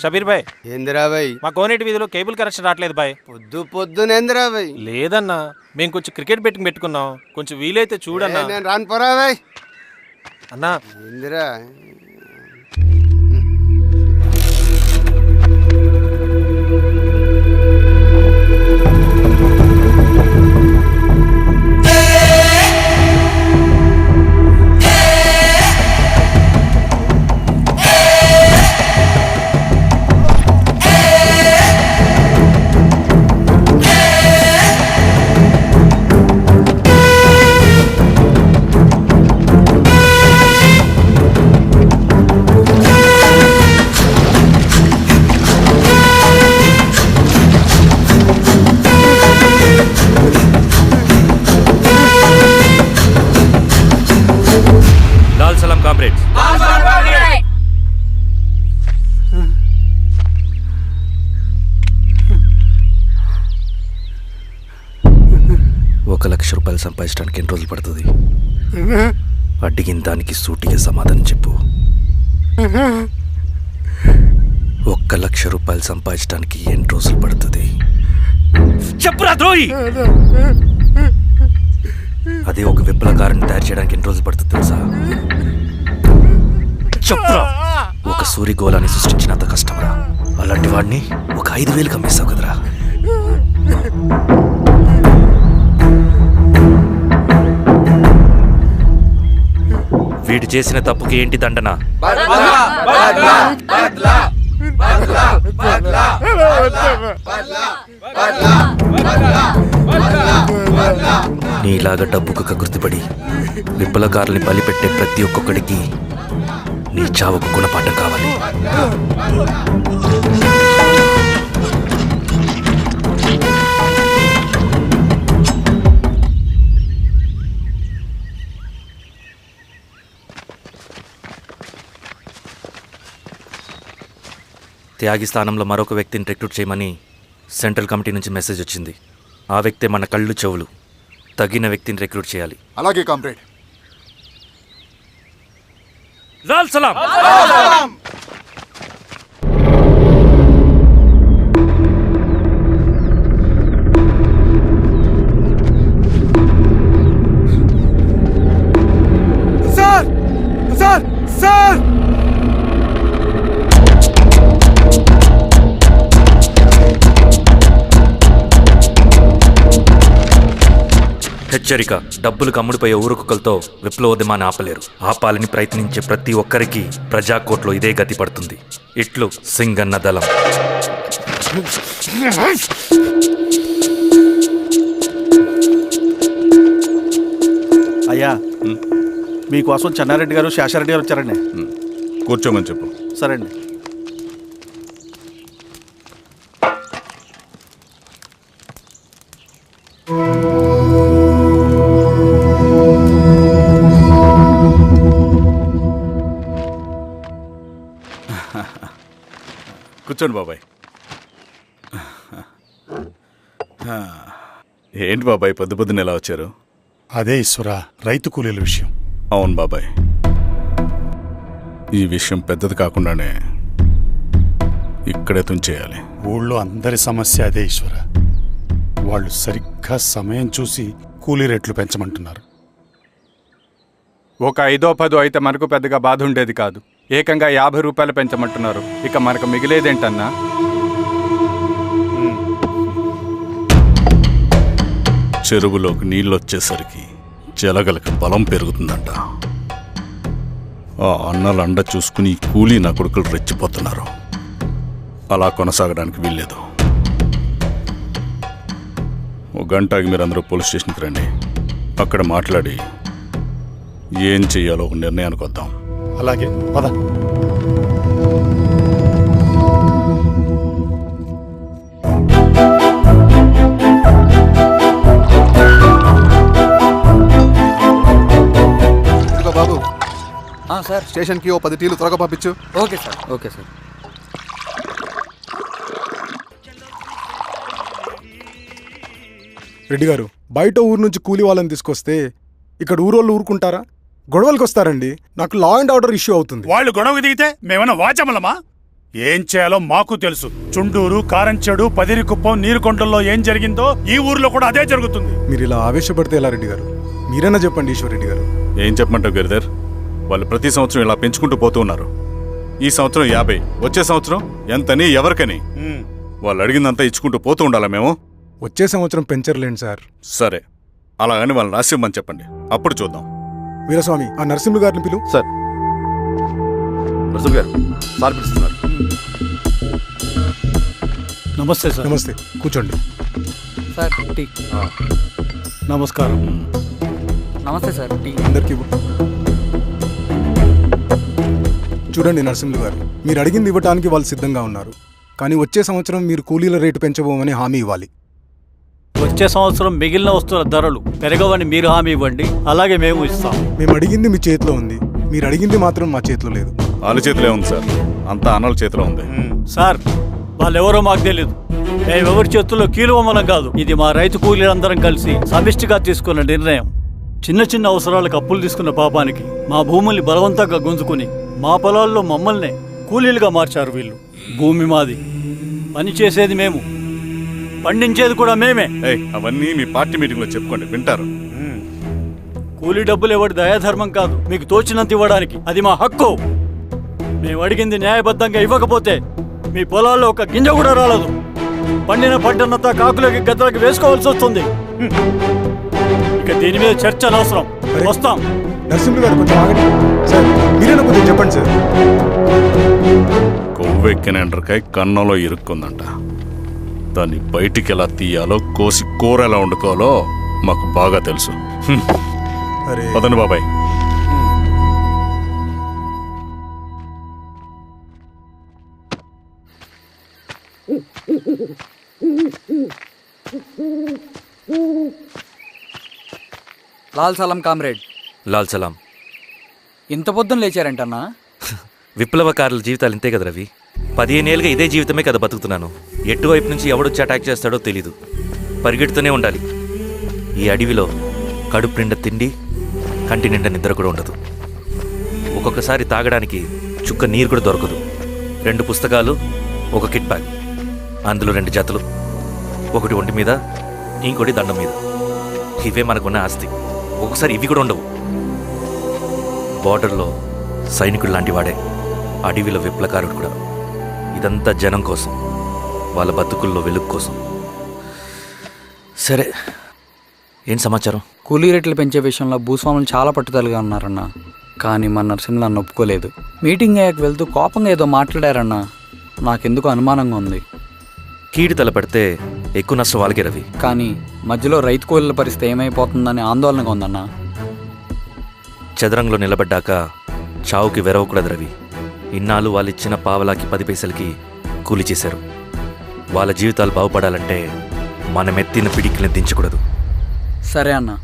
షబీర్ భాయ్. ఏందిరా భాయ్? మా కోనేటి వీధిలో కేబుల్ కనెక్షన్ రావట్లేదు భాయ్. పొద్దునేందిరా భాయ్? లేదన్నా, మేము కొంచెం క్రికెట్ బెట్టింగ్ పెట్టుకున్నాం, కొంచెం వీలైతే చూడన్నా. నేను రాను పోరా భాయ్. అన్నా ఏందిరా? కామ్రేడ్స్, 1,00,000 రూపాయలు సంపాదించడానికి ఎన్ని రోజులు పడుతుంది? అడిగిన దానికి సూటిగా సమాధానం చెప్పు. 1,00,000 రూపాయలు సంపాదించడానికి ఎన్ని రోజులు పడుతుంది? చెప్పురా ద్రోహి. అదే ఒక విప్లవకారుని తయారు చేయడానికి ఎన్ని రోజులు పడుతుంది తెలుసా? చెప్పురా. ఒక సూర్యగోళాన్ని సృష్టించినంత కష్టమరా. అలాంటి వాడిని ఒక 5,000 అమ్మేస్తావు కదరా. వీడు చేసిన తప్పుకి ఏంటి దండన? నీలాగా డబ్బుకు కకృతిపడి విప్లవకారుల్ని బలిపెట్టే ప్రతి ఒక్కొక్కడికి నీ చావుకు గుణపాఠం కావాలి. త్యాగి స్థానంలో మరొక వ్యక్తిని రిక్రూట్ చేయమని సెంట్రల్ కమిటీ నుంచి మెసేజ్ వచ్చింది. ఆ వ్యక్తే మన కళ్ళు చెవులు. తగిన వ్యక్తిని రిక్రూట్ చేయాలి. అలాగే కామ్రేడ్. లాల్ సలాం. సార్ సార్ సార్ హెచ్చరిక. డబ్బులు కమ్ముడిపోయే ఊరుకుక్కలతో విప్లవోద్యమాన్ని ఆపలేరు. ఆపాలని ప్రయత్నించే ప్రతి ఒక్కరికి ప్రజాకోర్టులో ఇదే గతి పడుతుంది. ఇట్లు సింగన్న దళం. అయ్యా, మీకోసం చెన్నారెడ్డి గారు శేషారెడ్డి గారు వచ్చారండి. కూర్చోమని చెప్పు. సరే అండి. కూర్చోండి బాబాయ్. ఏంటి బాబాయ్ పొద్దున ఎలా వచ్చారు? అదే ఈశ్వరా, రైతు కూలీల విషయం. అవును బాబాయ్, ఈ విషయం పెద్దది కాకుండానే ఇక్కడే తుంచేయాలి. ఊళ్ళో అందరి సమస్య అదే ఈశ్వరా. వాళ్ళు సరిగ్గా సమయం చూసి కూలీ రేట్లు పెంచమంటున్నారు. ఒక 5-10 అయితే మనకు పెద్దగా బాధ ఉండేది కాదు. ఏకంగా 50 రూపాయలు పెంచమంటున్నారు. ఇక మనకు మిగిలేదేంటన్నా? చెరువులోకి నీళ్ళొచ్చేసరికి జలగలకి బలం పెరుగుతుందంట. ఆ అన్నల అండ చూసుకుని కూలీ నా కొడుకులు రెచ్చిపోతున్నారు. అలా కొనసాగడానికి వీల్లేదు. ఒక గంటకి మీరందరూ పోలీస్ స్టేషన్కి రండి. అక్కడ మాట్లాడి ఏం చెయ్యాలో ఒక నిర్ణయానికి వద్దాం. అలాగే పద. బాబు సార్, స్టేషన్కి ఓ 10 టీలు త్వరగా పంపించు. Okay sir. Okay sir. Reddy గారు, బయట ఊరు నుంచి కూలి వాళ్ళని తీసుకొస్తే ఇక్కడ ఊరోళ్ళు ఊరుకుంటారా? గొడవలకు వస్తారండి. నాకు లా అండ్ ఆర్డర్ ఇష్యూ అవుతుంది. వాళ్ళు గొడవకు దిగితే మేమన్నా వాచమలమా? ఏం చేయాలో మాకు తెలుసు. చుండూరు, కారంచెడు, పదిరికుప్పం, నీరుకొండల్లో ఏం జరిగిందో ఈ ఊర్లో కూడా అదే జరుగుతుంది. మీరు ఇలా ఆవేశపడితే ఎలా రెడ్డి గారు? మీరైనా చెప్పండి ఈశ్వర్ రెడ్డి గారు. ఏం చెప్పమంటావు గిరిధర్? వాళ్ళు ప్రతి సంవత్సరం ఇలా పెంచుకుంటూ పోతూ ఉన్నారు. ఈ సంవత్సరం 50, వచ్చే సంవత్సరం ఎంతని ఎవరికని వాళ్ళు అడిగిందంతా ఇచ్చుకుంటూ పోతూ ఉండాలా మేము? వచ్చే సంవత్సరం పెంచర్లేండి సార్. సరే, అలాగని వాళ్ళని రాసిమ్మని చెప్పండి, అప్పుడు చూద్దాం. వీరస్వామి, ఆ నరసింహ గారిని పిలువు. సార్ నరసింహ గారు సార్ పిలుస్తున్నారు. నమస్తే సార్. నమస్తే, కూర్చోండి. Sir tea. నమస్కారం. నమస్తే సార్ టీ. అందరికీ ఇవ్వు. చూడండి నరసింహ గారు, మీరు అడిగింది ఇవ్వటానికి వాళ్ళు సిద్ధంగా ఉన్నారు. కానీ వచ్చే సంవత్సరం మీరు కూలీల రేటు పెంచబోమని హామీ ఇవ్వాలి. వచ్చే సంవత్సరం మిగిలిన వస్తువుల ధరలు పెరగవని మీరు హామీ ఇవ్వండి, అలాగే మేము ఇస్తాం. మేము అడిగింది మీ చేతిలో ఉంది, మీరు అడిగింది మాత్రం మా చేతిలో లేదు. వాళ్ళ చేతిలో ఉంది సార్, అంతా అన్నల చేతిలో ఉంది. సార్, వాళ్ళెవరో మాకు తెలియదు. మేమెవరి చేతుల్లో కీలువమనం కాదు. ఇది మా రైతు కూలీలందరం కలిసి సమిష్టిగా తీసుకున్న నిర్ణయం. చిన్న చిన్న అవసరాలకు అప్పులు తీసుకున్న పాపానికి మా భూముల్ని బలవంతంగా గుంజుకుని మా పొలాల్లో మమ్మల్నే కూలీలుగా మార్చారు వీళ్ళు. భూమి మాది, పని చేసేది మేము, పండించేది కూడా మేమే. అవన్నీ మీ పార్టీ మీటింగ్ లో చెప్పుకోండి, వింటారు. కూలీ డబ్బులు ఇవ్వడం దయాధర్మం కాదు, మీకు తోచినంత ఇవ్వడానికి అది మా హక్కు. మేము అడిగింది న్యాయబద్ధంగా ఇవ్వకపోతే మీ పొలాల్లో ఒక గింజ కూడా రాలదు. పండిన పంటనంతా కాకులకి గద్దలకి వేసుకోవాల్సి వస్తుంది. ఇక దీని మీద చర్చ అనవసరం. వస్తాం. నరసింహ గారు కొంచెం ఆగండి సార్. మీరైనా కొంచెం చెప్పండి సార్. కొవ్వెక్కిన ఎండ్రకాయ కన్నంలో ఇరుక్కుందంట. దాన్ని బయటికి ఎలా తీయాలో, కోసి కూర ఎలా వండుకోవాలో మాకు బాగా తెలుసు. పదండి బాబాయ్. లాల్ సలాం కామ్రేడ్. లాల్ సలాం. ఇంత పొద్దున లేచారంటన్నా? విప్లవకారుల జీవితాలు ఇంతే కదా రవి. 15 ఏళ్ళుగా ఇదే జీవితమే కదా బతుకుతున్నాను. ఎటువైపు నుంచి ఎవడొచ్చి అటాక్ చేస్తాడో తెలీదు. పరిగెడుతూనే ఉండాలి. ఈ అడవిలో కడుపు నిండా తిండి, కంటి నిండా నిద్ర కూడా ఉండదు. ఒక్కొక్కసారి తాగడానికి చుక్క నీరు కూడా దొరకదు. 2 పుస్తకాలు, ఒక కిట్ బ్యాగ్, అందులో 2 జతలు, ఒకటి ఒంటి మీద, ఇంకోటి దండం మీద. ఇవే మనకున్న ఆస్తి. ఒక్కొక్కసారి ఇవి కూడా ఉండవు. బార్డర్లో సైనికుడు లాంటి వాడే, అడవిలో విప్లవకారుడు కూడా. ఇదంతా జనం కోసం, వాళ్ళ బతుకుల్లో వెలుగు కోసం. సరే, ఏం సమాచారం? కూలీ రేట్లు పెంచే విషయంలో భూస్వాములు చాలా పట్టుదలగా ఉన్నారన్నా. కానీ మన నరసింహ నన్ను ఒప్పుకోలేదు. మీటింగ్ అయ్యాక వెళ్తూ కోపంగా ఏదో మాట్లాడారన్నా. నాకెందుకు అనుమానంగా ఉంది. కీడు తలపెడితే ఎక్కువ నష్టం వాళ్ళకే రవి. కానీ మధ్యలో రైతు కూలీల పరిస్థితి ఏమైపోతుందని ఆందోళనగా ఉందన్నా. చదరంగంలో నిలబడ్డాక చావుకి వెరవకూడదు రవి. ఇన్నాళ్ళు వాళ్ళు ఇచ్చిన పావలాకి 10 పైసలకి కూలి చేశారు. వాళ్ళ జీవితాలు బాగుపడాలంటే మనమెత్తిన పిడికిని దించకూడదు. సరే అన్నా.